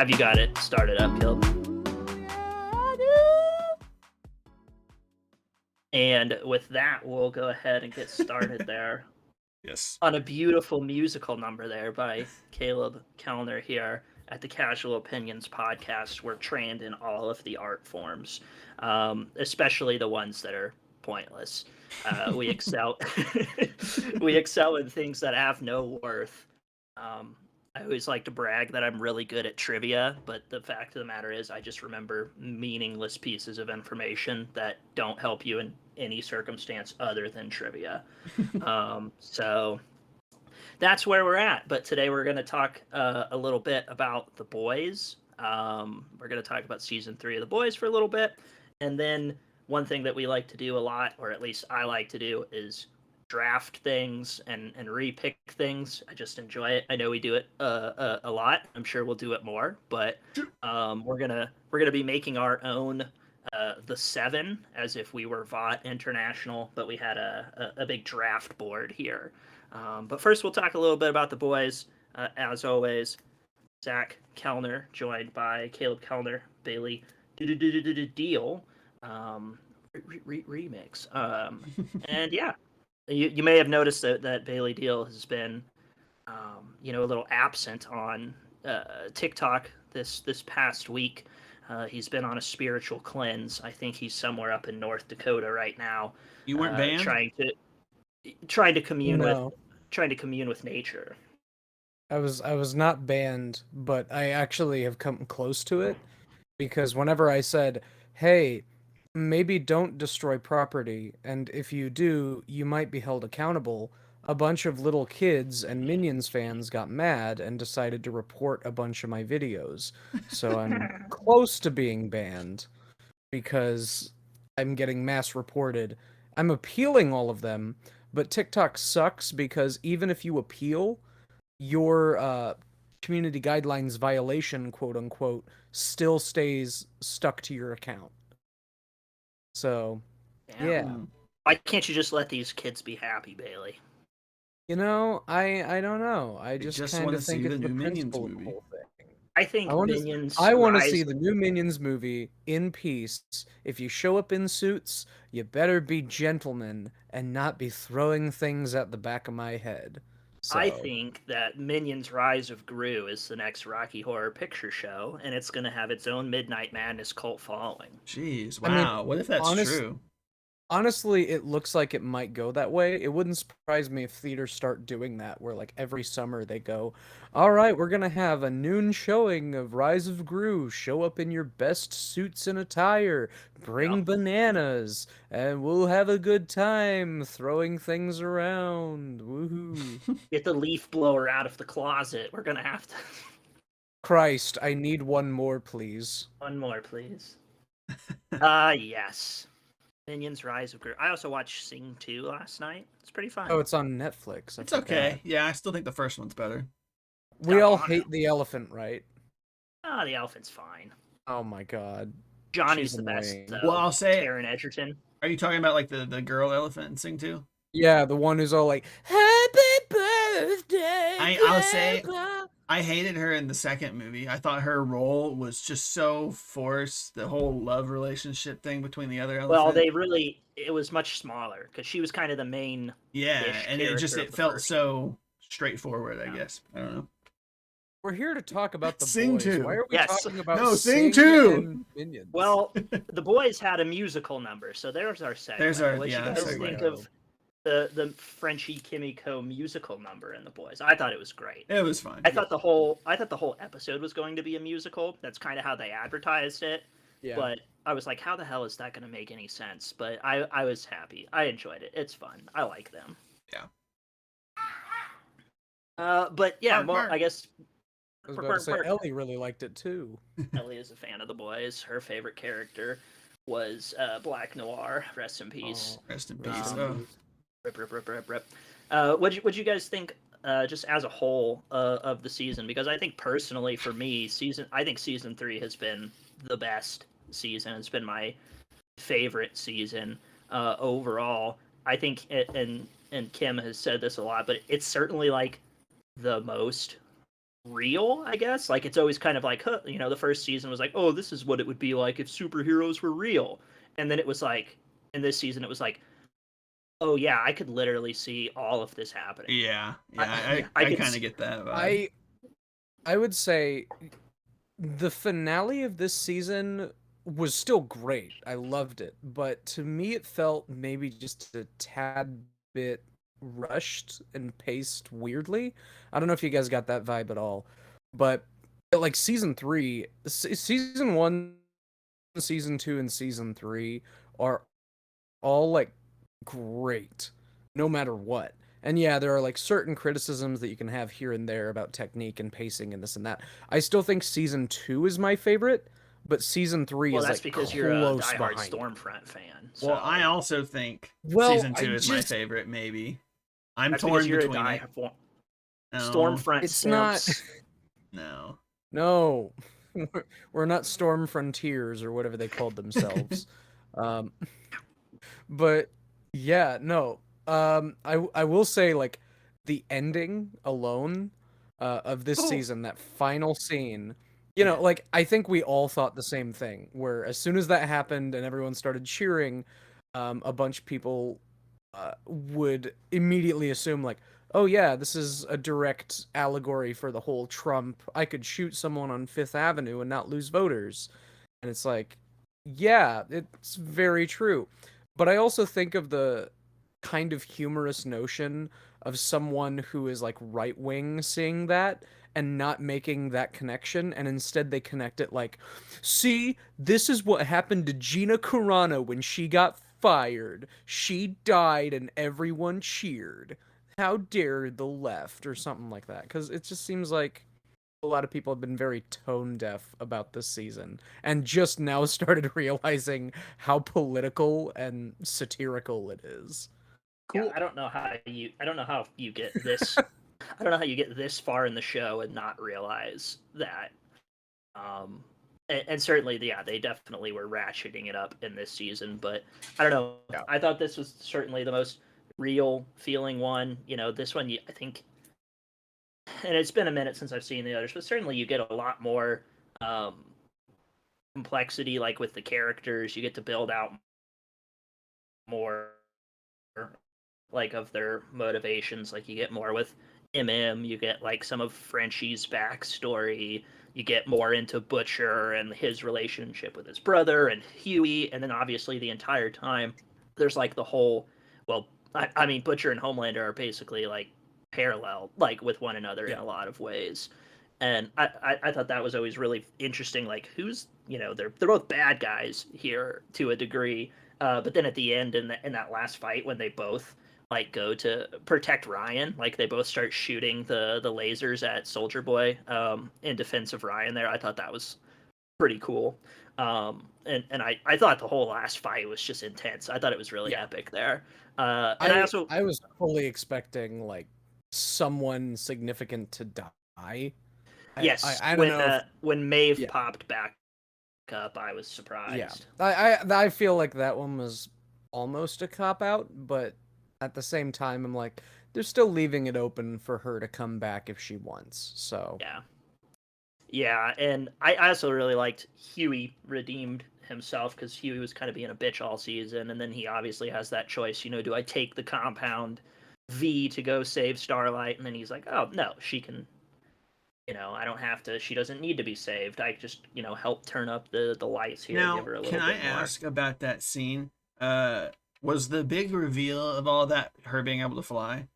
Have you got it started up, Caleb? And with that, we'll go ahead and get started there. Yes. On a beautiful musical number there by Caleb Kellner here at the Casual Opinions podcast. We're trained in all of the art forms, especially the ones that are pointless. We excel. We excel in things that have no worth. I always like to brag that I'm really good at trivia, but the fact of the matter is I just remember meaningless pieces of information that don't help you in any circumstance other than trivia. So that's where we're at. But today we're going to talk a little bit about The Boys. We're going to talk about season 3 of The Boys for a little bit. And then one thing that we like to do a lot, or at least I like to do, is draft things and repick things. I just enjoy it. I know we do it a lot. I'm sure we'll do it more, but we're gonna be making our own the 7 as if we were VOT International, but we had a big draft board here. But first, we'll talk a little bit about The Boys. As always, Zach Kellner, joined by Caleb Kellner, Bailey Deal, remix. And yeah, you may have noticed that Bailey Deal has been, a little absent on TikTok this past week. He's been on a spiritual cleanse. I think he's somewhere up in North Dakota right now. You weren't banned? Trying to commune No. with nature. I was not banned, but I actually have come close to it because whenever I said, "Hey, maybe don't destroy property, and if you do, you might be held accountable," a bunch of little kids and Minions fans got mad and decided to report a bunch of my videos. So I'm close to being banned because I'm getting mass reported. I'm appealing all of them, but TikTok sucks because even if you appeal, your community guidelines violation, quote unquote, still stays stuck to your account. So, yeah. Why can't you just let these kids be happy, Bailey? You know, I don't know. I just kind wanna of think see it's the the new Minions principle of the movie. whole thing. I think I want to see the new Minions movie in peace. If you show up in suits, you better be gentlemen and not be throwing things at the back of my head. So. I think that Minions Rise of Gru is the next Rocky Horror Picture Show, and it's going to have its own Midnight Madness cult following. Jeez, wow. I mean, what if that's true? Honestly, it looks like it might go that way. It wouldn't surprise me if theaters start doing that, where like every summer they go, "All right, we're gonna have a noon showing of Rise of Gru. Show up in your best suits and attire, bring bananas, and we'll have a good time throwing things around. Woohoo!" Get the leaf blower out of the closet. We're gonna have to. Christ, I need one more, please. One more, please. Yes. Minions Rise of Gru. I also watched Sing 2 last night. It's pretty fun. Oh, it's on Netflix. It's okay. Yeah, I still think the first one's better. We all hate the elephant, right? Oh, the elephant's fine. Oh my god. Johnny's the best, though. Well, I'll say... Taron Egerton. Are you talking about, like, the girl elephant in Sing 2? Yeah, the one who's all like, "Happy birthday, I'll say... I hated her in the second movie. I thought her role was just so forced. The whole love relationship thing between the other elephant. Well, it was much smaller because she was kind of the main. Yeah, and it felt so straightforward, I guess. I don't know. We're here to talk about the Sing Boys. 2. Why are we talking about Sing 2? Minions? Well, the Boys had a musical number, so there's our segment. There's our what you guys think of the Frenchie Kimiko musical number in The Boys? I thought it was great. It was fun. I thought the whole episode was going to be a musical. That's kind of how they advertised it. Yeah. But I was like, how the hell is that going to make any sense? But I was happy. I enjoyed it. It's fun. I like them. Yeah. But yeah, I guess. I was about to say, Ellie really liked it too. Ellie is a fan of The Boys. Her favorite character was Black Noir. Rest in peace. Oh, rest in peace. Rip. What'd you guys think, just as a whole, of the season? Because I think personally, for me, season 3 has been the best season. It's been my favorite season overall. I think, and Kim has said this a lot, but it's certainly like the most real, I guess. Like it's always kind of like, huh, you know, the first season was like, oh, this is what it would be like if superheroes were real, and then it was like, in this season, it was like, oh yeah, I could literally see all of this happening. Yeah, I, yeah, I I could, kind of get that vibe. I would say the finale of this season was still great. I loved it, but to me it felt maybe just a tad bit rushed and paced weirdly. I don't know if you guys got that vibe at all, but like season 3, season 1, season 2 and season 3 are all like great no matter what. And yeah, there are like certain criticisms that you can have here and there about technique and pacing and this and that. I still think season 2 is my favorite, but season 3 well, is that's like because you're a close diehard behind it. Stormfront fan. Well, I So also think Well, season I 2 is my just favorite. Maybe I'm that's because torn you're a between it. diehard No, Stormfront it's not simps. no. no. We're not Storm Frontiers or whatever they called themselves. Um But yeah, no. I will say like the ending alone of this Oh, season, that final scene, Yeah, like I think we all thought the same thing. Where as soon as that happened and everyone started cheering, a bunch of people would immediately assume like, oh yeah, this is a direct allegory for the whole Trump. I could shoot someone on Fifth Avenue and not lose voters, and it's like, yeah, it's very true. But I also think of the kind of humorous notion of someone who is like right wing seeing that and not making that connection, and instead they connect it like, see, this is what happened to Gina Carano when she got fired. She died and everyone cheered. How dare the left, or something like that. Because it just seems like a lot of people have been very tone deaf about this season and just now started realizing how political and satirical it is. yeah, cool. I don't know how you get this I don't know how you get this far in the show and not realize that. Um, and certainly, yeah, they definitely were ratcheting it up in this season. But I don't know. Yeah. I thought this was certainly the most real feeling one. This one, I think, and it's been a minute since I've seen the others, but certainly you get a lot more um, complexity, like with the characters. You get to build out more like of their motivations. Like you get more with you get like some of Frenchie's backstory, you get more into Butcher and his relationship with his brother and Huey, and then obviously the entire time there's like the whole, well, I mean Butcher and Homelander are basically like parallel, like with one another in Yeah. a lot of ways. And I thought that was always really interesting. Like who's they're both bad guys here to a degree, but then at the end in that last fight when they both like go to protect Ryan. Like they both start shooting the lasers at Soldier Boy in defense of Ryan. There, I thought that was pretty cool. And I thought the whole last fight was just intense. I thought it was really Yeah. epic there. And I I also I was fully expecting like someone significant to die. yes, I don't know if when Maeve yeah. popped back up, I was Yeah. surprised. I feel like that one was almost a cop out, but at the same time I'm like they're still leaving it open for her to come back if she wants. So, Yeah. Yeah, and I also really liked Huey redeemed himself because Huey was kind of being a bitch all season, and then he obviously has that choice. Do I take the compound V to go save Starlight? And then he's like, oh no, she can. I don't have to. She doesn't need to be saved. I just help turn up the lights here, give Now, her a can little I bit more. ask about that scene? Uh, was the big reveal of all that her being able to fly,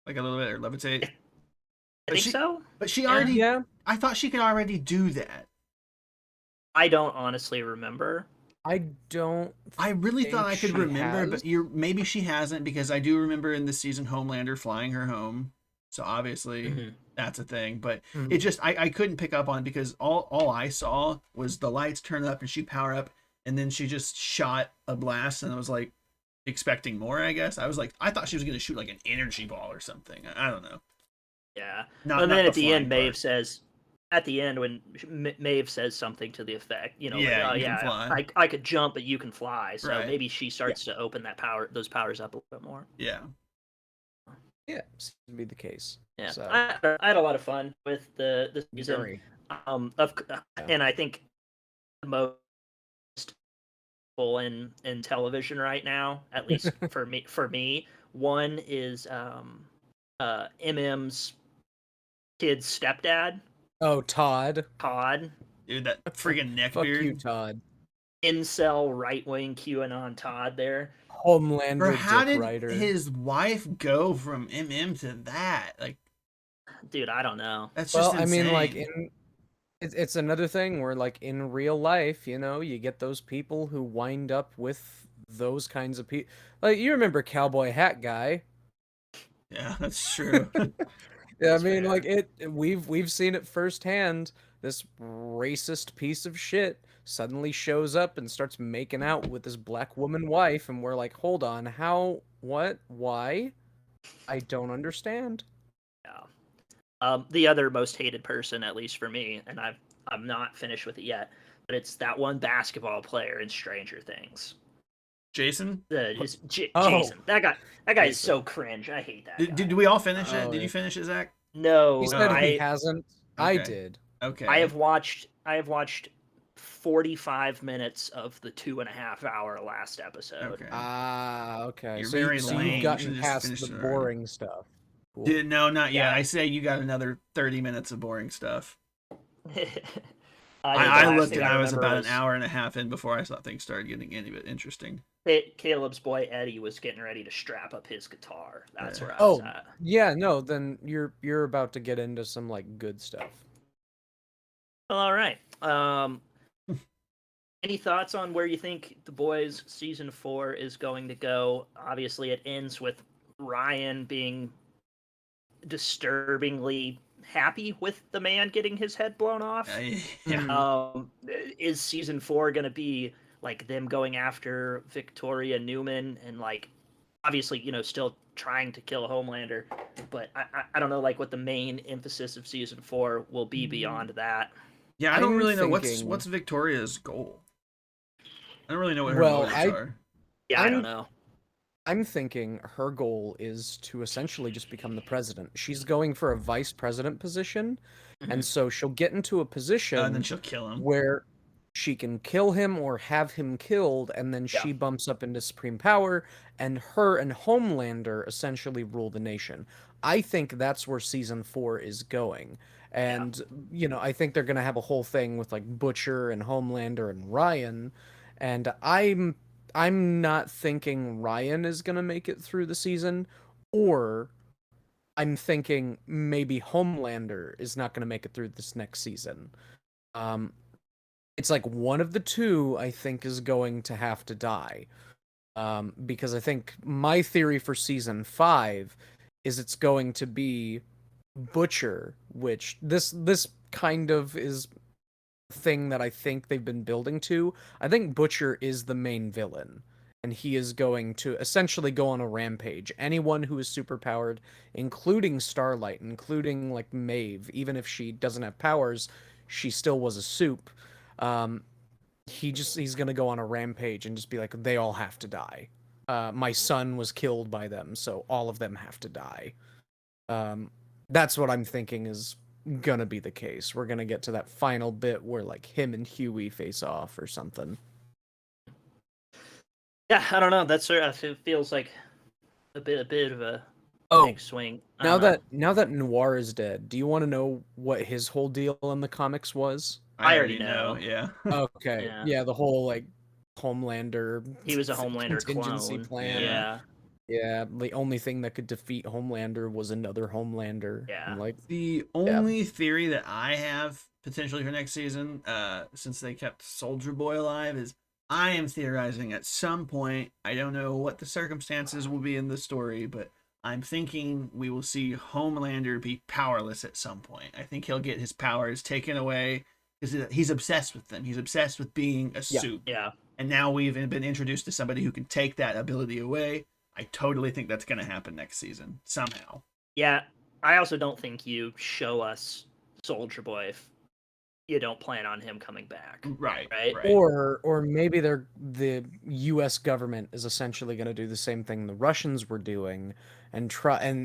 like a little bit, or levitate? I But think she, so. but she Yeah, already. yeah, I thought she could already do that. I don't honestly remember. I don't I really thought think I could she remember, has. but you're maybe she hasn't because I do remember in this season Homelander flying her home. So obviously Hmm. that's a thing. But it Mhm. just I couldn't pick up on it because all I saw was the lights turn up and she power up and then she just shot a blast and I was like expecting more, I guess. I was like I thought she was gonna shoot like an energy ball or something. I don't know. Yeah. Not And not then the at the flying end, part. Maeve says, at the end when Maeve says something to the effect, like, Yeah, oh you can yeah, fly. I could jump, but you can fly. So Right. maybe she Yeah. starts to open those powers up a little bit more. Yeah. Yeah, seems to be the case. Yeah, So I had a lot of fun with the season. agree. Of Yeah. and I think the most full in television right now, at least for me. One is MM's kid's stepdad, Oh, Todd. Todd, Dude, that friggin' neck Fuck you, beard. Todd. incel right wing QAnon Todd. There, Bro, Homelander how dick did writer. his wife go from MM to that? Like, dude, I don't know. that's just Well, I mean, like insane. it's another thing where, like, in real life, you get those people who wind up with those kinds of people. Like, you remember Cowboy Hat Guy? Yeah, that's true. Yeah, I That's mean, fair. like we've seen it firsthand. This racist piece of shit suddenly shows up and starts making out with his black woman wife, and we're like, hold on, how, what, why? I don't understand. Yeah. The other most hated person, at least for me, and I'm not finished with it yet, but it's that one basketball player in Stranger Things. Jason, Oh, Jason. That guy is Jason. so cringe. I hate that did guy. we all finish it? Oh, Did yeah. you finish it, Zach? He No, said Oh, he hasn't. I okay. did. Okay. I have watched 45 minutes of the 2.5 hour last episode. Okay. Ah, okay. You're So you very so you've lame. You gotten should have just past finished the it already. boring stuff. Cool. No, not yet. Yeah. I say you got another 30 minutes of boring stuff. The I last looked thing and I I was remember about an was hour and a half in before I thought things started getting any bit interesting. Caleb's boy Eddie was getting ready to strap up his guitar. That's Yeah. where I was Oh, at. yeah, no, then you're about to get into some, like, good stuff. Well, all right. Any thoughts on where you think The Boys season 4 is going to go? Obviously, it ends with Ryan being disturbingly happy with the man getting his head blown off. Yeah. Mhm. Is season 4 going to be like them going after Victoria Newman and, like, obviously, still trying to kill Homelander, but I don't know, like, what the main emphasis of season 4 will be beyond that. Yeah, I don't I'm really know thinking, what's Victoria's goal. I don't really know what her well, motives are. Yeah, I don't I'm know. I'm thinking her goal is to essentially just become the president. She's going for a vice president position, and Mhm. so she'll get into a And then position she'll kill him. where she can kill him or have him killed, and then Yeah, she bumps up into supreme power, and her and Homelander essentially rule the nation. I think that's where season 4 is going. yeah, And, I think they're going to have a whole thing with, like, Butcher and Homelander and Ryan, and I'm not thinking Ryan is going to make it through the season, or I'm thinking maybe Homelander is not going to make it through this next season. Um, it's like one of the two I think is going to have to die. Because I think my theory for season 5 is it's going to be Butcher, which this kind of is thing that I think they've been building to. I think Butcher is the main villain, and he is going to essentially go on a rampage. Anyone who is superpowered, including Starlight, including, like, Maeve, even if she doesn't have powers, she still was a soup. Um, he's gonna go on a rampage and just be like, they all have to die. My son was killed by them, so all of them have to die. Um, that's what I'm thinking is gonna be the case. We're gonna get to that final bit where, like, him and Huey face off or something. yeah. I don't know. That's it feels like a bit of a Oh, big swing. I now don't know. that Noir is dead, do you want to know what his whole deal in the comics was? I I already already know. know. Yeah. Okay, Yeah, yeah, the whole, like, Homelander he was a Homelander contingency clone. plan. Yeah. Yeah, Yeah, the only thing that could defeat Homelander was another Homelander. yeah, And, like, The yeah, only theory that I have potentially for next season, since they kept Soldier Boy alive, is I am theorizing at some point. I don't know what the circumstances will be in the story, but I'm thinking we will see Homelander be powerless at some point. I think he'll get his powers taken away because he's obsessed with them. He's obsessed with being a yeah. soup. yeah. And now we've been introduced to somebody who can take that ability away. I totally think that's going to happen next season somehow. Yeah, I also don't think you show us Soldier Boy you don't plan on him coming back. Right. Right. Or maybe the U.S. government is essentially going to do the same thing the Russians were doing, and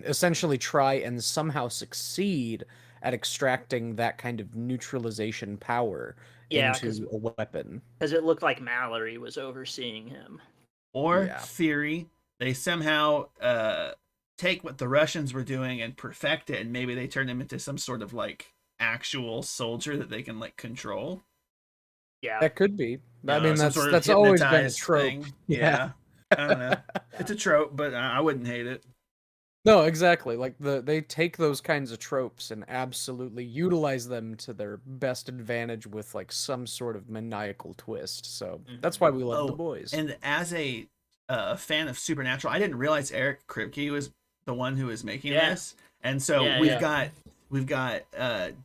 essentially try and somehow succeed at extracting that kind of neutralization power Yeah, because into a weapon. it looked like Mallory was overseeing him. Or Yeah. theory, they somehow take what the Russians were doing and perfect it, and maybe they turn him into some sort of like actual soldier that they can like control. Yeah. That could be. I You know, mean, some sort of that's always been a hypnotized trope. thing. Yeah. I don't know. It's a trope, but I wouldn't hate it. No, exactly. Like they take those kinds of tropes and absolutely utilize them to their best advantage with like some sort of maniacal twist. So that's why we love The Boys. And as a fan of Supernatural, I didn't realize Eric Kripke was the one who was making this. And so we've got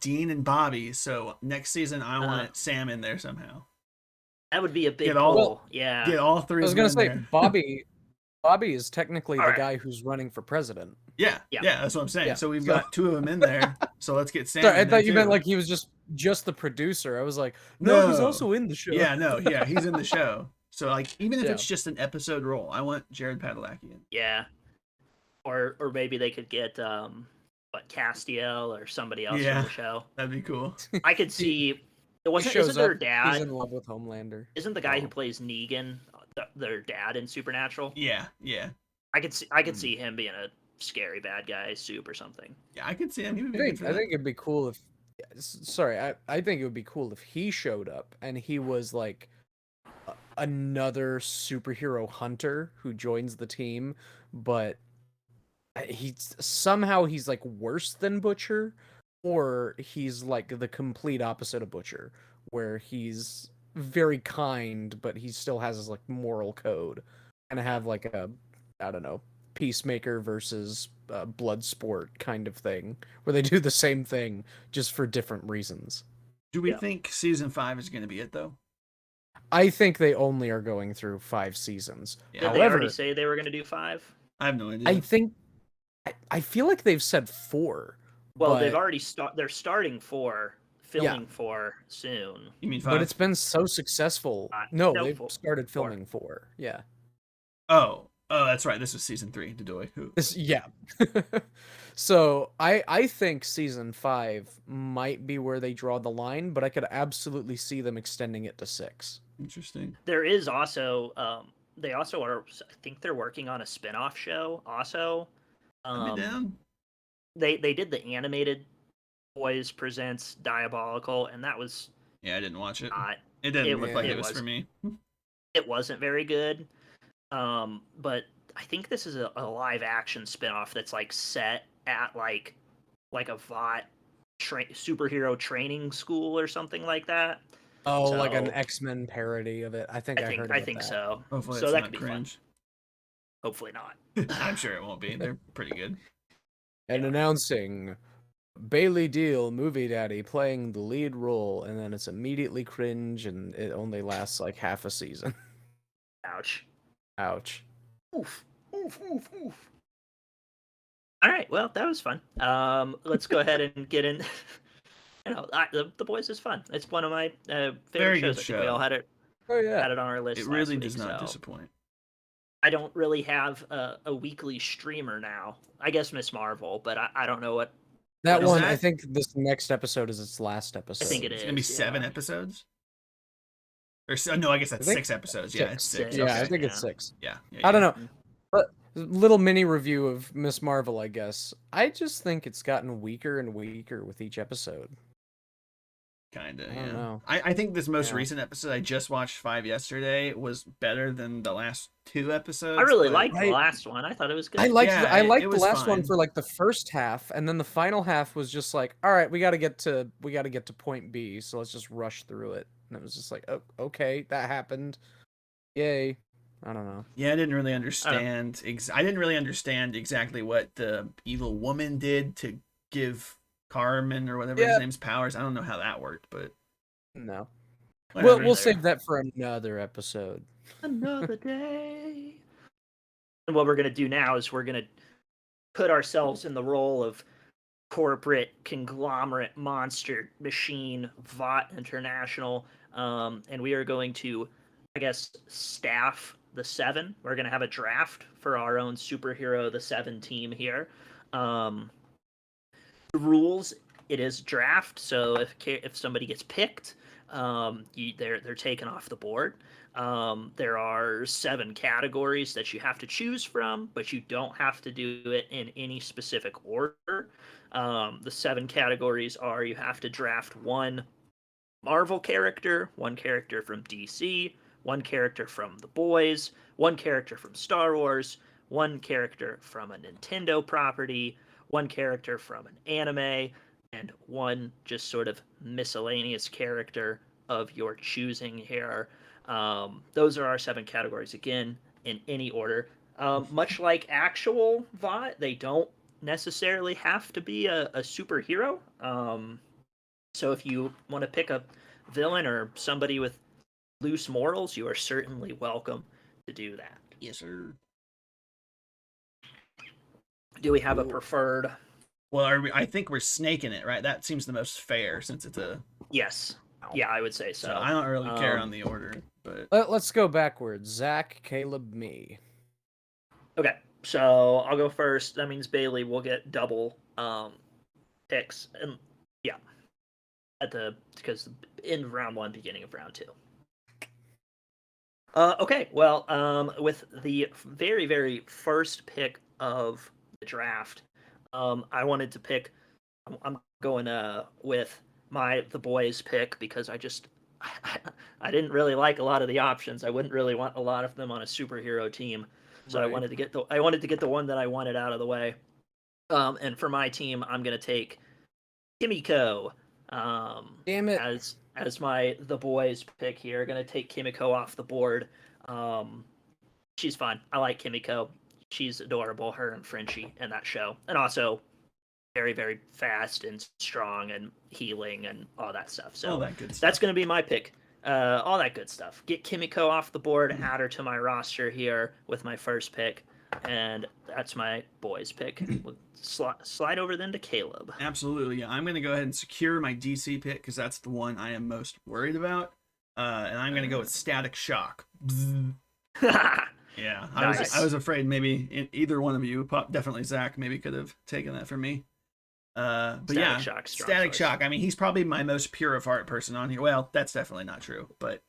Dean and Bobby. So next season, I want Sam in there somehow. That would be a big Get all Get all three. I was of them gonna say there. Bobby is technically All the right. guy who's running for president. Yeah, that's what I'm saying. Yeah. So we've got two of them in there. So let's get Sam. Sorry, I in there thought you meant too. like he was just the producer. I was like, no, he's also in the show. Yeah, he's in the show. So like, even if it's just an episode role, I want Jared Padalecki in. Yeah, or maybe they could get Castiel or somebody else from the show. That'd be cool. I could see. Isn't their dad? He's in love with Homelander. Isn't the guy who plays Negan their dad in Supernatural? Yeah. I could see him being a scary bad guy, Soup or something. Yeah, I could see him. I think it'd be cool if. Sorry, I think it would be cool if he showed up and he was like another superhero hunter who joins the team, but he's like worse than Butcher, or he's like the complete opposite of Butcher, where he's very kind but he still has his like moral code, and have like a, I don't know, Peacemaker versus Bloodsport kind of thing, where they do the same thing just for different reasons. Do we think season 5 is going to be it though? I think they only are going through 5 seasons. Did they already say they were going to do 5? I have no idea. I think I feel like they've said 4. Well, but... they've already they're starting 4, filming 4 soon. You mean 5? But it's been so successful. No, they've started filming 4. Yeah. Oh, that's right. This was season 3. Dodoy. So I think season 5 might be where they draw the line, but I could absolutely see them extending it to 6. Interesting. There is also they also are. I think they're working on a spin-off show. Also, they did the animated Boys Presents Diabolical, and that was I didn't watch it. It didn't look like it was for me. It wasn't very good. But I think this is a live action spin-off that's like set at like a VOT superhero training school or something like that. Oh, like an X-Men parody of it. I think I think so. Hopefully so it's that not could be cringe. fun. Hopefully not. I'm sure it won't be. They're pretty good. And announcing Bailey Deal, Movie Daddy, playing the lead role, and then it's immediately cringe, and it only lasts like half a season. Ouch. Oof. All right, well, that was fun. Let's go ahead and get in. The Boys is fun. It's one of my favorite Very shows. good I show. think we all had it. Oh yeah, had it on our list. It really week, does not disappoint. I don't really have a weekly streamer now. I guess Miss Marvel, but I don't know what. That one, I think this next episode is its last episode. I think it is. It's gonna be 7 episodes. Or no, I guess that's 6 episodes. Yeah, it's 6. Yeah, okay. I think it's 6. Yeah. I don't know. But little mini review of Miss Marvel, I guess. I just think it's gotten weaker and weaker with each episode. Kinda, I don't know. I think this most recent episode, I just watched 5 yesterday, was better than the last 2 episodes. I really liked the last one. I thought it was good. I liked the last one for like the first half, and then the final half was just like, all right, we got to get to point B, so let's just rush through it. And it was just like, oh, okay, that happened. Yay. I don't know. Yeah, I didn't really understand. I didn't really understand exactly what the evil woman did to give Carmen or whatever his name's powers. I don't know how that worked, but no. Whatever. We'll save that for another episode. Another day. And what we're gonna do now is we're gonna put ourselves in the role of corporate conglomerate monster machine, Vought International, and we are going to, I guess, staff the Seven. We're going to have a draft for our own superhero, the Seven team here. The rules, it is draft, so if somebody gets picked, they're taken off the board. There are 7 categories that you have to choose from, but you don't have to do it in any specific order. The 7 categories are: you have to draft one Marvel character, one character from DC, one character from The Boys, one character from Star Wars, one character from a Nintendo property, one character from an anime, and one just sort of miscellaneous character of your choosing here. Those are our 7 categories, again, in any order. Much like actual VOT, they don't necessarily have to be a superhero. So if you want to pick a villain or somebody with loose morals, you are certainly welcome to do that. Yes, sir. Do we have a preferred? Well, I think we're snaking it, right? That seems the most fair since it's a. Yes. Yeah, I would say so. So I don't really care on the order, but Let's go backwards. Zach, Caleb, me. Okay, so I'll go first. That means Bailey will get double picks, and yeah, because in round 1, beginning of round 2. Okay, well, with the very, very first pick of the draft, I wanted to pick. I'm going with the boys pick because I didn't really like a lot of the options. I wouldn't really want a lot of them on a superhero team, so Right. I wanted to get the one that I wanted out of the way. And for my team, I'm gonna take Kimiko. Damn it. As the boys pick here, gonna take Kimiko off the board. She's fun. I like Kimiko. She's adorable. Her and Frenchie in that show, and also very, very fast and strong and healing and all that stuff. So all that good stuff. That's gonna be my pick. All that good stuff. Get Kimiko off the board, add her to my roster here with my first pick, and that's my boys pick. We'll slide over then to Caleb. Absolutely, yeah. I'm going to go ahead and secure my DC pick because that's the one I am most worried about. And I'm going to go with Static Shock. Yeah, Nice. I was afraid maybe either one of you, definitely Zach, maybe could have taken that from me. But Static yeah, Shock, Static choice. Shock. I mean, he's probably my most pure of heart person on here. Well, that's definitely not true, but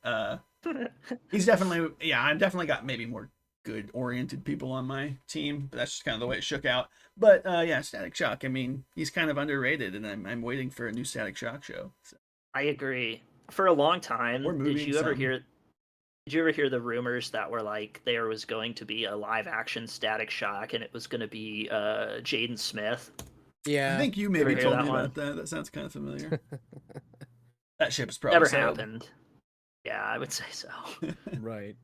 he's definitely, yeah, I've definitely got maybe more good oriented people on my team, but that's just kind of the way it shook out. But yeah, Static Shock. I mean, he's kind of underrated, and I'm waiting for a new Static Shock show. So. I agree. For a long time, Or movie, did you ever something. hear? Did you ever hear the rumors that were like there was going to be a live action Static Shock and it was going to be Jaden Smith? Yeah. I think you maybe Ever hear told that me one? about that. That sounds kind of familiar. That ship is probably Never sailed. happened. Yeah, I would say so. Right.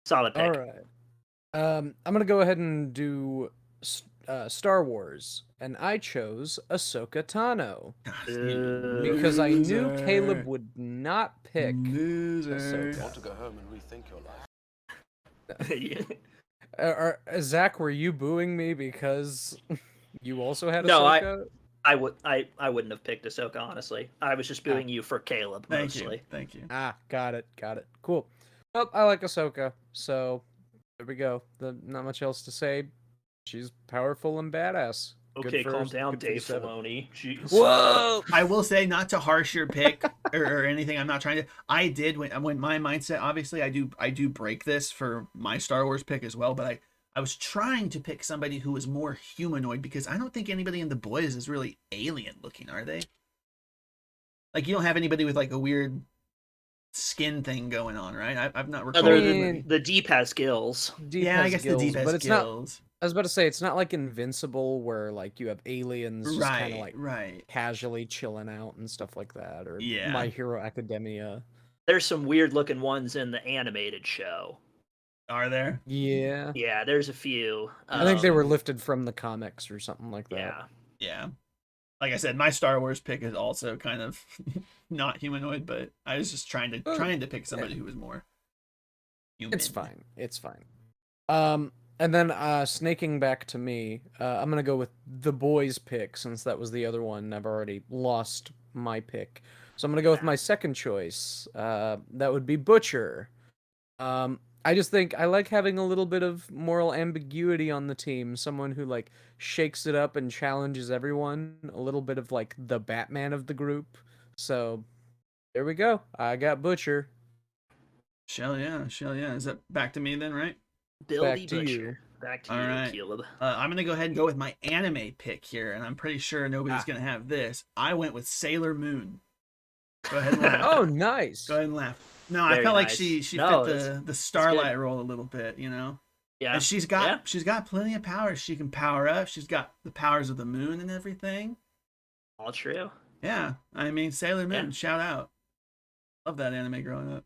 Solid pick. All right. I'm gonna go ahead and do Star Wars, and I chose Ahsoka Tano because I knew Loser. Caleb would not pick Loser. Ahsoka. Want to go home and rethink your life? Zach, were you booing me because you also had No, Ahsoka? I wouldn't have picked Ahsoka, honestly. I was just booing you for Caleb mostly. Thank you. Ah, got it. Cool. Well, I like Ahsoka, so there we go. Not much else to say. She's powerful and badass. Okay, calm down, good for the Dave seven. Filoni. Jeez. Whoa! I will say, not to harsh your pick or anything. I'm not trying to. I did when my mindset. Obviously, I do break this for my Star Wars pick as well. But I was trying to pick somebody who was more humanoid because I don't think anybody in the boys is really alien looking, are they? Like you don't have anybody with like a weird skin thing going on, right? I've not recalled Other anybody. than the Deep has gills. Deep Yeah, I has guess gills, the deep has but it's skills. not. I was about to say it's not like Invincible where like you have aliens just kind of like Right. casually chilling out and stuff like that, or Yeah. My Hero Academia. There's some weird looking ones in the animated show. Are there? Yeah. Yeah, there's a few. I think they were lifted from the comics or something like that. Yeah. Yeah. Like I said, my Star Wars pick is also kind of not humanoid, but I was just trying to pick somebody who was more human. It's fine. And then snaking back to me, I'm gonna go with the boys pick since that was the other one. I've already lost my pick, so I'm gonna go with my second choice. That would be Butcher. I just think I like having a little bit of moral ambiguity on the team. Someone who like shakes it up and challenges everyone. A little bit of like the Batman of the group. So there we go. I got Butcher. Shell yeah, shell yeah. Is that back to me then, right? Billy Back to you. Butcher. Back to All you, right. Caleb. I'm gonna go ahead and go with my anime pick here, and I'm pretty sure nobody's Ah. gonna have this. I went with Sailor Moon. Go ahead and laugh. Oh, nice. Go ahead and laugh. No, I Very felt like nice. she No, fit that's the Starlight role a little bit, you know. Yeah. And she's Yeah. got plenty of powers. She can power up. She's got the powers of the moon and everything. All true. Yeah, I mean Sailor Moon. Yeah. Shout out. Love that anime growing up.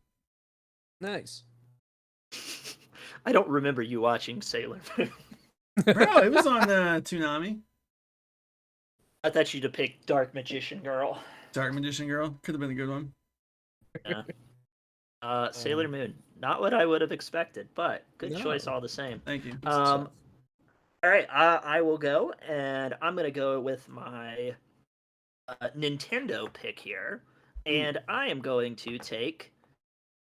Nice. I don't remember you watching Sailor Moon. Bro, it was on Toonami. I thought you'd have picked Dark Magician Girl. Dark Magician Girl could have been a good one. Yeah. Sailor Moon. Not what I would have expected, but good No. choice all the same. Thank you. All right, I will go, and I'm gonna go with my Nintendo pick here, and I am going to take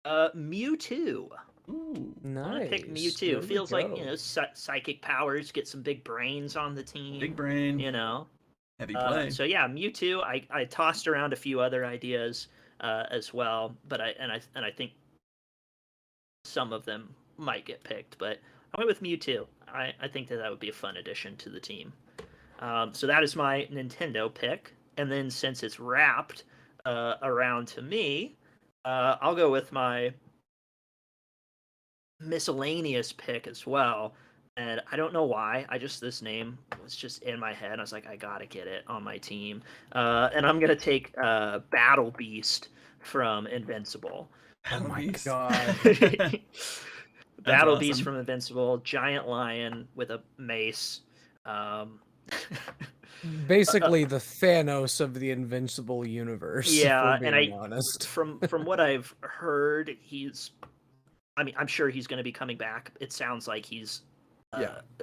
Mewtwo. Ooh. I'm gonna Nice. pick There Mewtwo. we Feels like go. psychic powers, get some big brains on the team. Big brain. You know. Heavy play. So yeah, Mewtwo. I tossed around a few other ideas as well, but I think some of them might get picked. But I went with Mewtwo. I think that would be a fun addition to the team. So that is my Nintendo pick. And then since it's wrapped around to me, I'll go with my miscellaneous pick as well. And I don't know why. This name was just in my head. I was like, I gotta get it on my team. And I'm gonna take Battle Beast from Invincible. Oh my Beast. god. Battle Beast awesome. from Invincible, giant lion with a mace. Basically the Thanos of the Invincible universe, Yeah, if we're and being honest. from what I've heard, I'm sure he's going to be coming back. It sounds like he's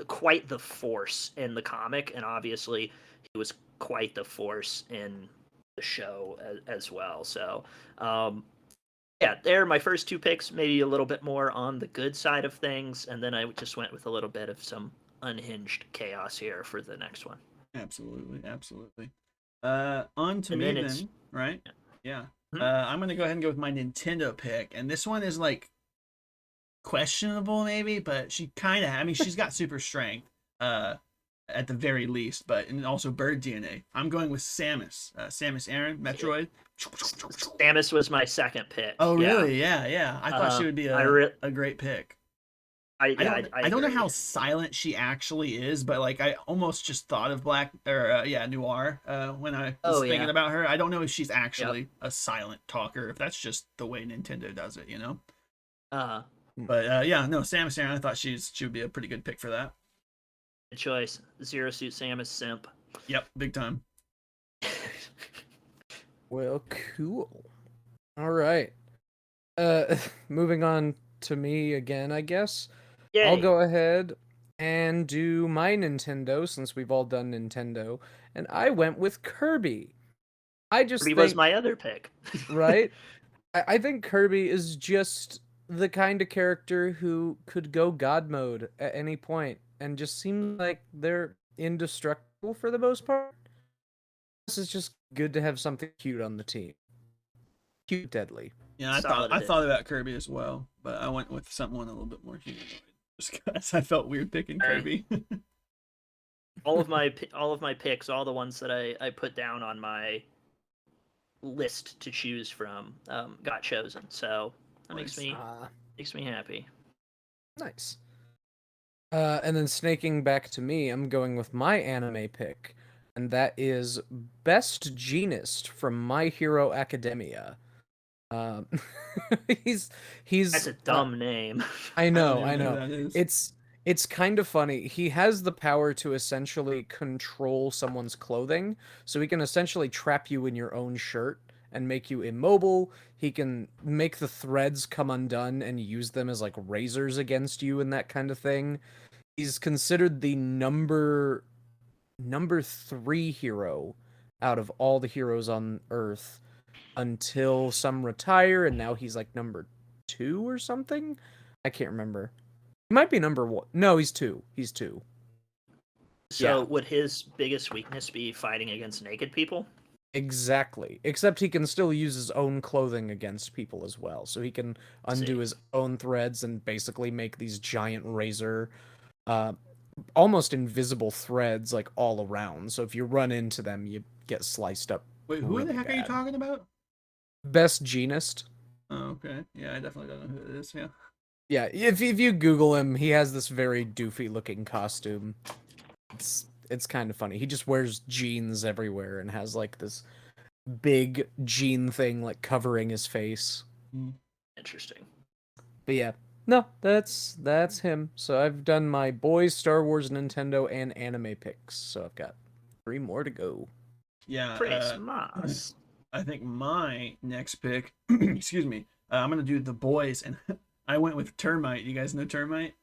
quite the force in the comic, and obviously he was quite the force in the show as well. So, yeah, they're my first two picks. Maybe a little bit more on the good side of things, and then I just went with a little bit of some unhinged chaos here for the next one. Absolutely, absolutely. On to And me then it's- then, right? Yeah. Mhm. I'm gonna go ahead and go with my Nintendo pick, and this one is like questionable maybe, but she kind of. I mean, she's got super strength, at the very least, but and also bird DNA. I'm going with Samus, Samus Aran, Metroid. Samus was my second pick. Oh Yeah. really? Yeah. I thought she would be a great pick. I don't know agree. how silent she actually is, but like I almost just thought of Noir when I was thinking about her. I don't know if she's actually a silent talker, if that's just the way Nintendo does it, you know. But Samus Aran, I thought she would be a pretty good pick for that. Good choice. Zero Suit Samus simp. Yep, big time. Well, cool. All right. Moving on to me again, I guess. Yay. I'll go ahead and do my Nintendo since we've all done Nintendo, and I went with Kirby. I just Kirby think, was my other pick. right? I think Kirby is just the kind of character who could go God mode at any point and just seems like they're indestructible for the most part. This is just good to have something cute on the team. Cute, deadly. Yeah, I thought about Kirby as well, but I went with someone a little bit more humanoid just because I felt weird picking Kirby. all of my picks, all the ones that I put down on my list to choose from, got chosen. So that makes me happy. Nice. And then snaking back to me, I'm going with my anime pick, and that is Best Genist from My Hero Academia. He's That's a dumb name. I know. That is. It's kind of funny. He has the power to essentially control someone's clothing, so he can essentially trap you in your own shirt and make you immobile. He can make the threads come undone and use them as like razors against you and that kind of thing. He's considered the number 3 hero out of all the heroes on Earth until some retire, and now he's like number 2 or something. I can't remember. He might be number 1. No, he's 2. He's 2. So Yeah. would his biggest weakness be fighting against naked people? Exactly. Except he can still use his own clothing against people as well. So he can undo See. his own threads and basically make these giant razor, almost invisible threads like all around. So if you run into them, you get sliced up. Wait, who really the heck are you bad. talking about? Best Genist. Oh, okay. Yeah, I definitely don't know who it is. Yeah. Yeah, if you Google him, he has this very doofy looking costume. It's kind of funny. He just wears jeans everywhere and has like this big jean thing like covering his face. Interesting. But yeah, no, that's him. So I've done my boys, Star Wars, Nintendo, and anime picks. So I've got 3 more to go. Yeah. Christmas. I think my next pick, excuse me, I'm gonna do the boys, and I went with Termite. You guys know Termite?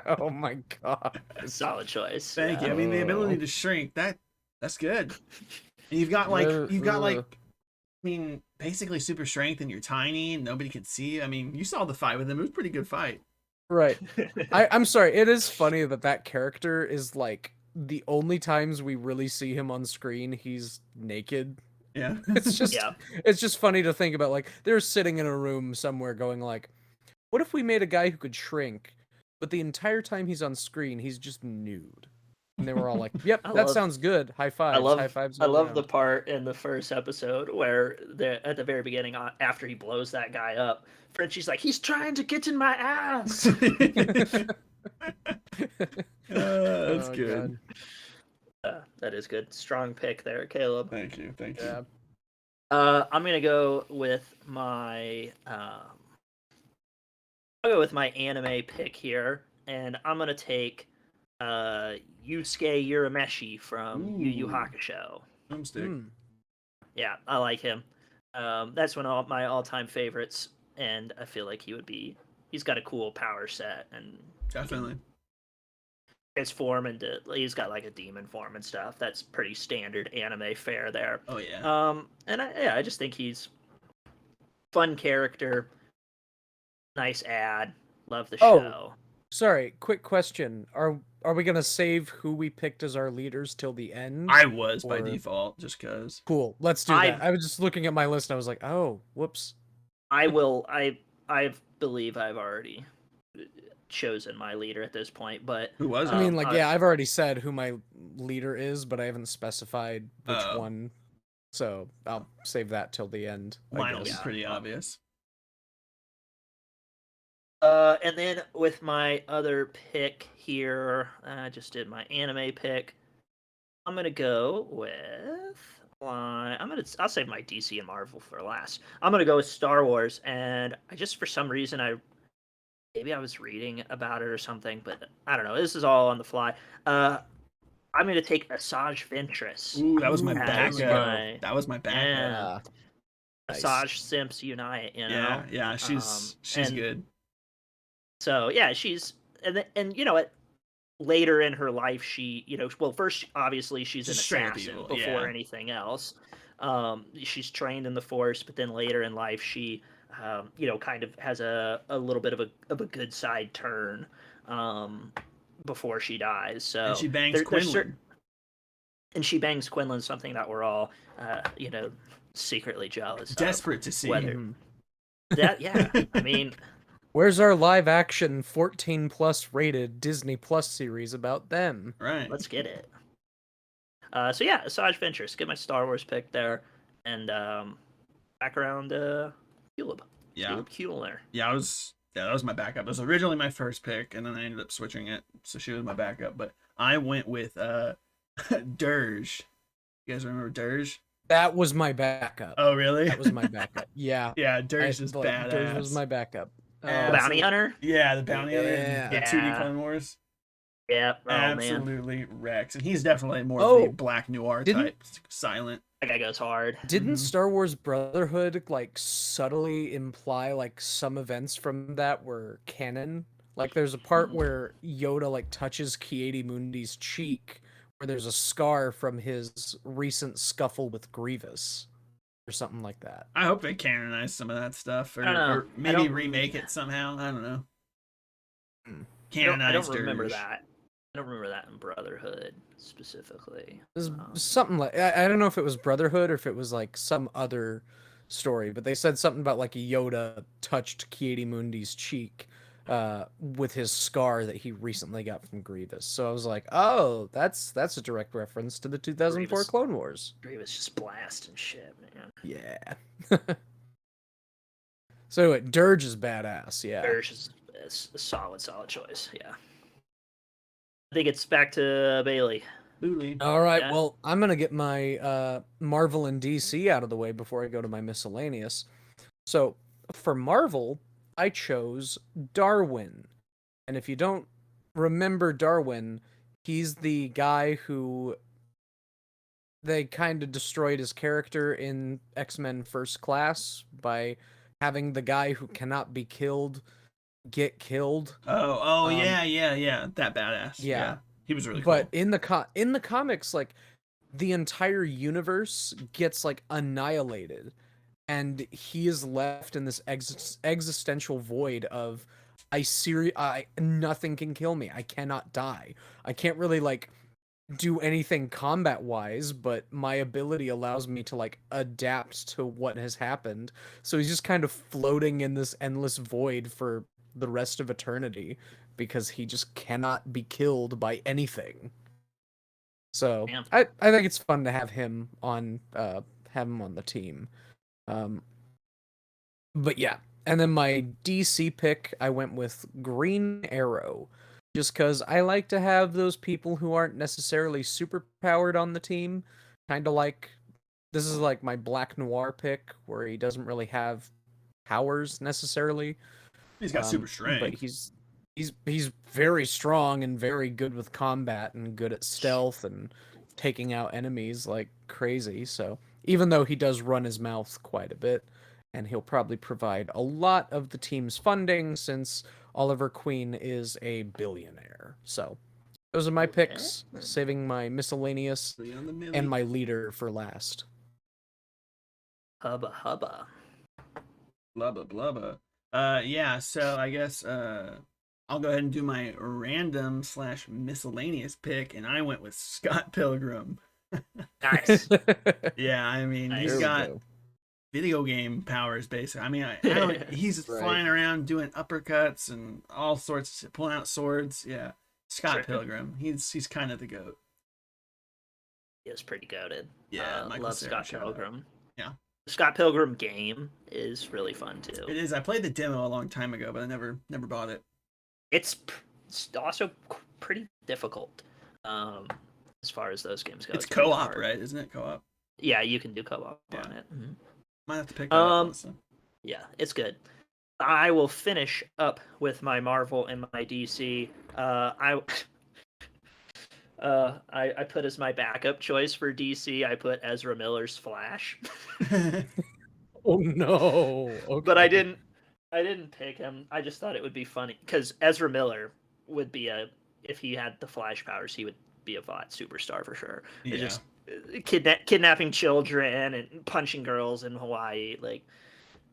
Oh my god! Solid choice. Thank you. I Yeah. mean, the ability to shrink, that's good. And you've got like I mean, basically super strength, and you're tiny, and nobody can see you. I mean, you saw the fight with him; it was a pretty good fight. Right. I'm sorry. It is funny that character is like the only times we really see him on screen, he's naked. Yeah. It's just Yeah. it's just funny to think about. Like they're sitting in a room somewhere, going like, "What if we made a guy who could shrink, but the entire time he's on screen, he's just nude?" And they were all like, "Yep, I that love- sounds good. High fives, high fives." I all love the around." part in the first episode where at the very beginning, after he blows that guy up, Frenchie's like, "He's trying to get in my ass." That's Oh, good. That is good. Strong pick there, Caleb. Thank you. Thank you. Yeah. I'm gonna go with my I'll go with my anime pick here, and I'm gonna take Yusuke Urameshi from Yu Yu Ooh. Hakusho. Thumbstick. Hmm. Yeah, I like him. That's one of my all-time favorites, and I feel like he's got a cool power set, and Definitely. his form into he's got like a demon form and stuff. That's pretty standard anime fare there. Oh yeah. And I just think he's fun character, nice ad, love the Oh. show. Sorry, quick question. Are we gonna save who we picked as our leaders till the end? I was by or- default, just cause. Cool. Let's do I- that. I was just looking at my list and I was like, oh, whoops. I will. I believe I've already chosen my leader at this point, but Who was I it? mean, like, yeah, I've already said who my leader is, but I haven't specified which Oh. one. So I'll save that till the end. I Mine will be guess. pretty obvious. And then with my other pick here, I just did my anime pick. I'm gonna go with. I'll save my DC and Marvel for last. I'm gonna go with Star Wars, and I just for some reason maybe I was reading about it or something, but I don't know. This is all on the fly. I'm gonna take Asajj Ventress. Ooh, that was my Ooh, backup. my- That was my backup. Yeah. Nice. Asajj Simps unite. You know. Yeah, she's and- good. So yeah, and you know what? Later in her life, first obviously she's an She's straight up assassin evil, before yeah. anything else. She's trained in the Force, but then later in life she, kind of has a little bit of a good side turn, before she dies. So And she bangs Quinlan. and she bangs Quinlan, something that we're all, secretly jealous of. Desperate to see. Whether Mhm. that, yeah, I mean. Where's our live action 14 plus rated Disney Plus series about them? Right. Let's get it. So yeah, Asajj Ventress. Get my Star Wars pick there, and back around Caleb. Yeah. Caleb Kuehlner. Yeah, that was my backup. It was originally my first pick, and then I ended up switching it, so she was my backup. But I went with Dirge. You guys remember Dirge? That was my backup. Oh, really? That was my backup. Yeah. Yeah, Dirge is badass. Dirge was my backup. The Bounty Hunter. Yeah, the bounty hunter. Yeah. The 2D Clone Wars. Yeah. Oh man, Absolutely wrecks, and he's definitely more of Oh, the black noir didn't- type, silent. that guy goes hard. Didn't Mhm. Star Wars Brotherhood like subtly imply like some events from that were canon? Like there's a part where Yoda like touches Ki-Adi-Mundi's cheek, where there's a scar from his recent scuffle with Grievous, or something like that. I hope they canonize some of that stuff, I don't know. or I maybe don't remake it somehow. I don't know. I don't Canonize remember Dirge. that. I don't remember that in Brotherhood specifically. There's something like I don't know if it was Brotherhood or if it was like some other story, but they said something about like Yoda touched Ki-Adi-Mundi's cheek with his scar that he recently got from Grievous. So I was like, oh, that's a direct reference to the 2004 Grievous. Clone Wars. Grievous just blasting shit, man. Yeah. So Dirge is badass. Yeah. Dirge is a solid choice. Yeah. I think it's back to Bailey. Booley. All right, Yeah. well, I'm gonna get my Marvel and DC out of the way before I go to my miscellaneous. So for Marvel, I chose Darwin, and if you don't remember Darwin, he's the guy who they kind of destroyed his character in X-Men First Class by having the guy who cannot be killed get killed. Oh, yeah. That badass. Yeah. He was really But cool. in the comics, like the entire universe gets like annihilated, and he is left in this existential void of I nothing can kill me. I cannot die. I can't really like do anything combat wise, but my ability allows me to like adapt to what has happened. So he's just kind of floating in this endless void for the rest of eternity because he just cannot be killed by anything. So Damn. I think it's fun to have him on the team. But yeah, and then my DC pick, I went with Green Arrow, just because I like to have those people who aren't necessarily super powered on the team. Kind of like this is like my Black Noir pick, where he doesn't really have powers necessarily. He's got super But strength. he's very strong and very good with combat and good at stealth and taking out enemies like crazy. So even though he does run his mouth quite a bit, and he'll probably provide a lot of the team's funding since Oliver Queen is a billionaire. So those are my picks, saving my miscellaneous On the milli. and my leader for last. Hubba hubba. Blubba blubba. Yeah. So I guess I'll go ahead and do my random / miscellaneous pick, and I went with Scott Pilgrim. Nice. Yeah, I mean Nice. he's There we got go. video game powers, basically. I mean, I don't. He's Right. flying around doing uppercuts and all sorts, pulling out swords. Yeah, Scott Sure. Pilgrim. He's kind of the goat. He is pretty goated. Yeah, Michael Love Cera Scott showed up. Pilgrim. Yeah. The Scott Pilgrim game is really fun too. It is. I played the demo a long time ago, but I never bought it. It's also pretty difficult. As far as those games go, It's pretty co-op, hard. right? Isn't it co-op? Yeah, you can do co-op Yeah. on it. Mhm. Might have to pick that up. Also. Yeah, it's good. I will finish up with my Marvel and my DC. I put as my backup choice for DC. I put Ezra Miller's Flash, Oh no! Okay. but I didn't pick him. I just thought it would be funny because Ezra Miller would be if he had the Flash powers, he would be a VOD superstar for sure. Yeah. Just kidnapping children and punching girls in Hawaii, like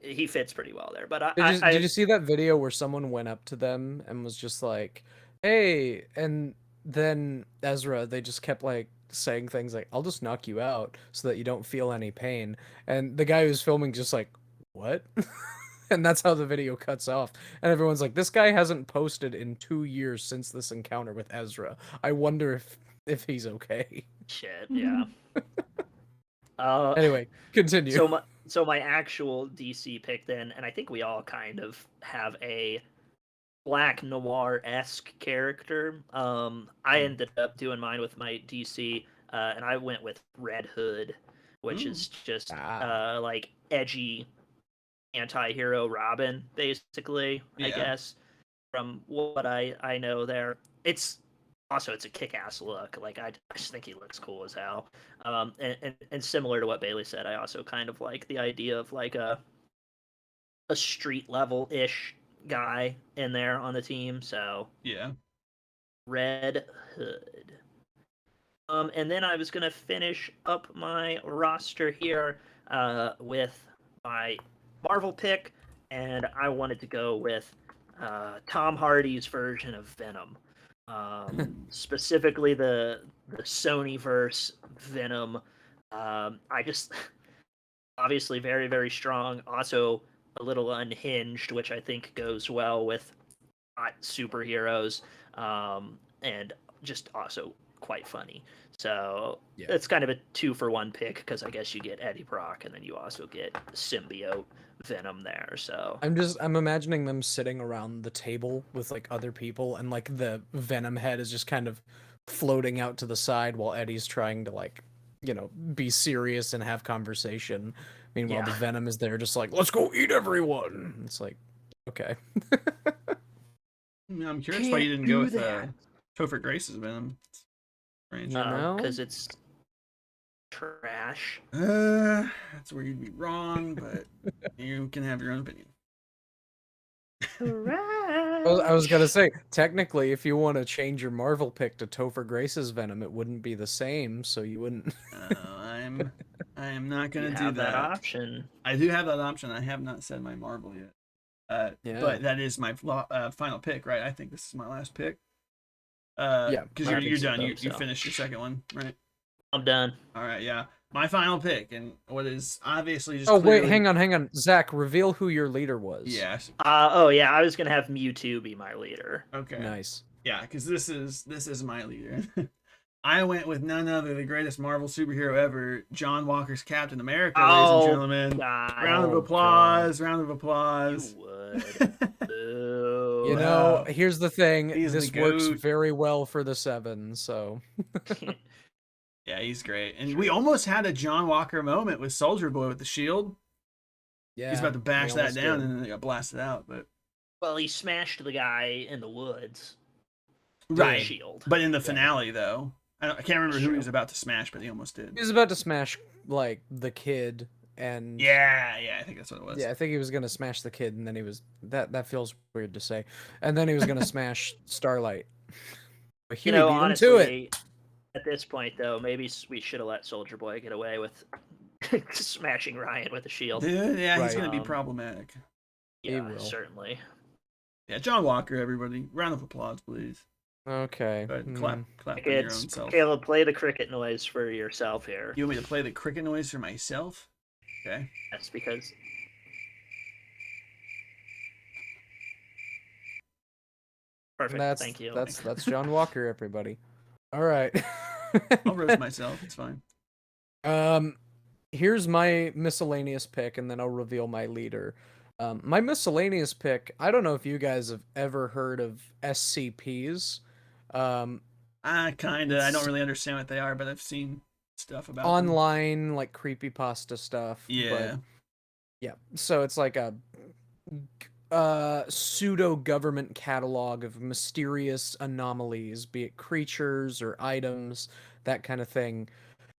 he fits pretty well there. But Did you see that video where someone went up to them and was just like, "Hey," and then Ezra, they just kept like saying things like, "I'll just knock you out so that you don't feel any pain," and the guy who's filming just like, "What?" And that's how the video cuts off. And everyone's like, "This guy hasn't posted in 2 years since this encounter with Ezra. I wonder if he's okay." shit, yeah. Anyway, continue. So my actual DC pick then, and I think we all kind of have a Black Noir-esque character. I ended up doing mine with my DC, and I went with Red Hood, which is just like edgy anti-hero Robin, basically. I Yeah. guess from what I know there, it's a kick-ass look. Like I just think he looks cool as hell. And similar to what Bailey said, I also kind of like the idea of like a street level ish guy in there on the team, so Yeah. Red Hood. And then I was gonna finish up my roster here with my Marvel pick, and I wanted to go with Tom Hardy's version of Venom, specifically the Sony verse Venom. I just obviously very very strong, also a little unhinged, which I think goes well with hot superheroes, and just also quite funny. So Yeah. it's kind of a 2-for-1 pick because I guess you get Eddie Brock and then you also get symbiote Venom there. So I'm imagining them sitting around the table with like other people, and like the Venom head is just kind of floating out to the side while Eddie's trying to like, be serious and have conversation. Meanwhile, the Yeah. Venom is there just like, let's go eat everyone. It's like, okay. I'm curious why you didn't go with Topher Grace's Venom. It's strange. You know? because it's trash. That's where you'd be wrong, but you can have your own opinion. I was gonna say, technically, if you want to change your Marvel pick to Topher Grace's Venom, it wouldn't be the same, so you wouldn't. I am not You gonna do have that that. option. I do have that option. I have not said my Marvel yet. Yeah. But that is my final pick, right? I think this is my last pick. Yeah, because I you're think so, done. You so. finished your second one, right? I'm done. All right, yeah. My final pick, and what is obviously just. Oh wait, clearly... hang on, Zach. Reveal who your leader was. Yes. Oh yeah, I was gonna have Mewtwo be my leader. Okay. Nice. Yeah, because this is my leader. I went with none other the greatest Marvel superhero ever, John Walker's Captain America, ladies and gentlemen. God. Round of applause. Round of applause. You would. Boo. You know, here's the thing. He's This the works goat. very well for the 7, so. Yeah, he's great. And we almost had a John Walker moment with Soldier Boy with the shield. Yeah. He's about to bash we that almost down, did. and then they got blasted out. But Well, he smashed the guy in the woods. right, Shield. but in the finale, though, I can't remember That's who true. he was about to smash, but he almost did. He was about to smash, like, the kid, and... Yeah, I think that's what it was. Yeah, I think he was gonna smash the kid, and then he was... That feels weird to say. And then he was gonna smash Starlight. But Huey beat him to it. Honestly, at this point, though, maybe we should have let Soldier Boy get away with smashing Ryan with a shield. Dude, yeah, he's Right. gonna be problematic. He Yeah, will. certainly. Yeah, John Walker, everybody, round of applause, please. Okay. Go ahead and clap for your Kids, own self. Caleb, play the cricket noise for yourself here. You want me to play the cricket noise for myself? Okay. That's because. Perfect. Thank you. That's John Walker, everybody. All right. I'll roast myself. It's fine. Here's my miscellaneous pick, and then I'll reveal my leader. My miscellaneous pick. I don't know if you guys have ever heard of SCPs. Kinda. I don't really understand what they are, but I've seen stuff about them. Online, like creepypasta stuff. Yeah. But, yeah. So it's like a pseudo government catalog of mysterious anomalies, be it creatures or items, that kind of thing.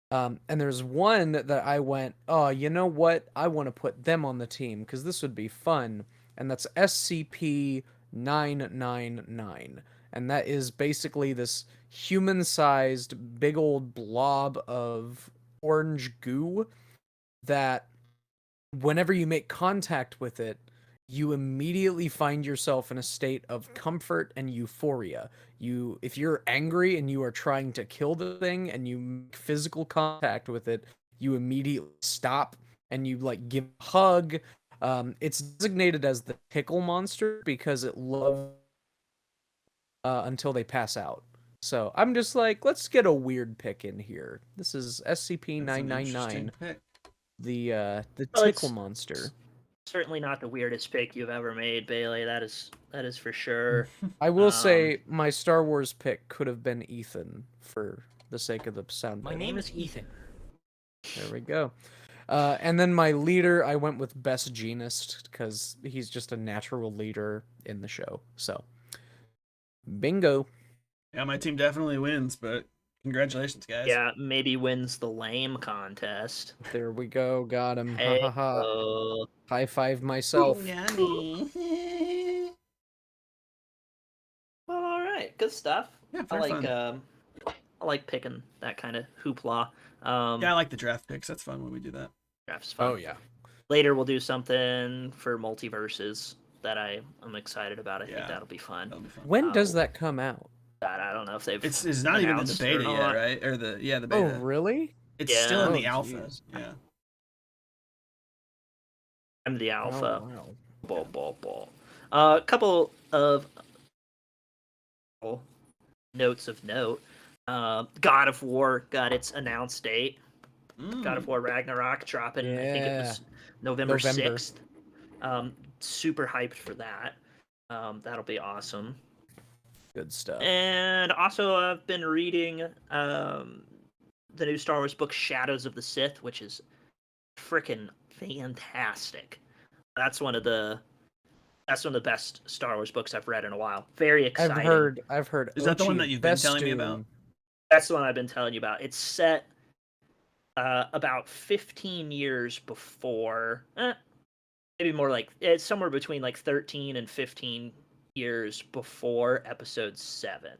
And there's one that I went, oh, you know what? I want to put them on the team because this would be fun. And that's SCP-999. And that is basically this human-sized big old blob of orange goo that whenever you make contact with it, you immediately find yourself in a state of comfort and euphoria. If you're angry and you are trying to kill the thing and you make physical contact with it, you immediately stop and you like give a hug. It's designated as the tickle monster because it loves until they pass out. So I'm just like, let's get a weird pick in here. This is SCP-999, the tickle monster. Certainly not the weirdest pick you've ever made, Bailey. That is for sure. I will say my Star Wars pick could have been Ethan for the sake of the sound. My name is Ethan. There we go. And then my leader, I went with Best Genist because he's just a natural leader in the show. So, bingo. Yeah, my team definitely wins, but congratulations, guys. Yeah, maybe wins the lame contest. There we go. Got him. Hey, Ha ha ha. High five myself. good stuff. Yeah, I very like fun. I like picking that kind of hoopla. Yeah, I like the draft picks. That's fun when we do that. Draft's fun. Oh yeah. Later we'll do something for multiverses that I'm excited about. I think Yeah. that'll be fun. That'll be fun. When does that come out? God, I don't know if they've. It's not even in the announced or beta yet, not. right? Or the Oh beta. really? It's Yeah. still in Oh, the alpha. jeez. Yeah. I'm the alpha. Oh, wow. Ball. A couple of notes of note. God of War got its announced date. God of War Ragnarok dropping. I think it was November 6th. Super hyped for that. That'll be awesome. Good stuff. And also, I've been reading the new Star Wars book, Shadows of the Sith, which is freaking fantastic. That's one of the best Star Wars books I've read in a while. Very exciting. I've heard. Is that the one Ochi that you've been telling me about? Bestoon. That's the one I've been telling you about. It's set about 15 years before, maybe more like it's somewhere between like 13 and 15 years before Episode 7.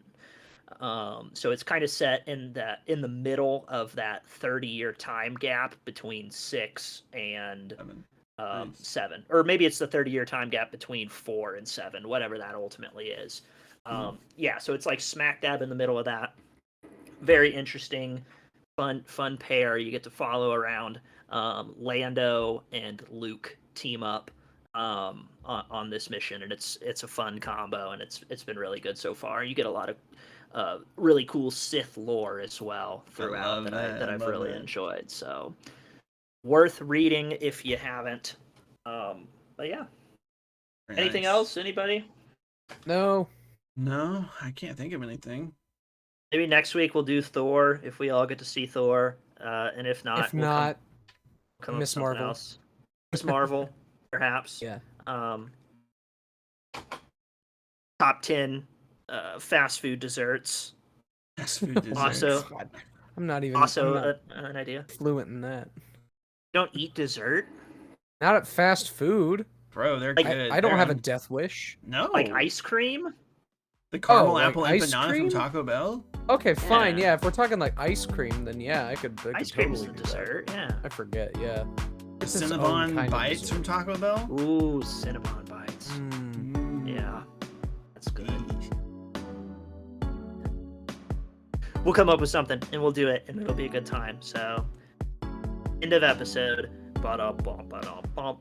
So it's kind of set in the middle of that 30-year time gap between 6 and 7, or maybe it's the 30-year time gap between 4 and 7, whatever that ultimately is. Yeah, so it's like smack dab in the middle of that. Very interesting, fun pair. You get to follow around. Lando and Luke team up on this mission, and it's a fun combo, and it's been really good so far. You get a lot of really cool Sith lore as well throughout that I've really enjoyed. So worth reading if you haven't. But yeah. Very Anything nice. else? Anybody? No. No, I can't think of anything. Maybe next week we'll do Thor if we all get to see Thor. And if not, If not, come up with Miss something Marvel. else. Miss Marvel, perhaps. Yeah. Top 10 fast food desserts. Fast food desserts. Also, God, I'm not even. also I'm not an idea. fluent in that. You don't eat dessert? Not at fast food. Bro, they're Like, good. I don't They're have a on- death wish. No. Like ice cream? The caramel like apple and ice banana cream? from Taco Bell? Okay, fine. Yeah. Yeah, if we're talking like ice cream, then yeah, I could Ice cream's totally a do dessert, yeah. that. I forget. Yeah. It's its own Cinnabon kind of bites dessert. from Taco Bell? Ooh, Cinnabon bites. Mm. Yeah, that's good. We'll come up with something and we'll do it, and it'll be a good time. So, end of episode. Ba-da-bum, ba-da-bum.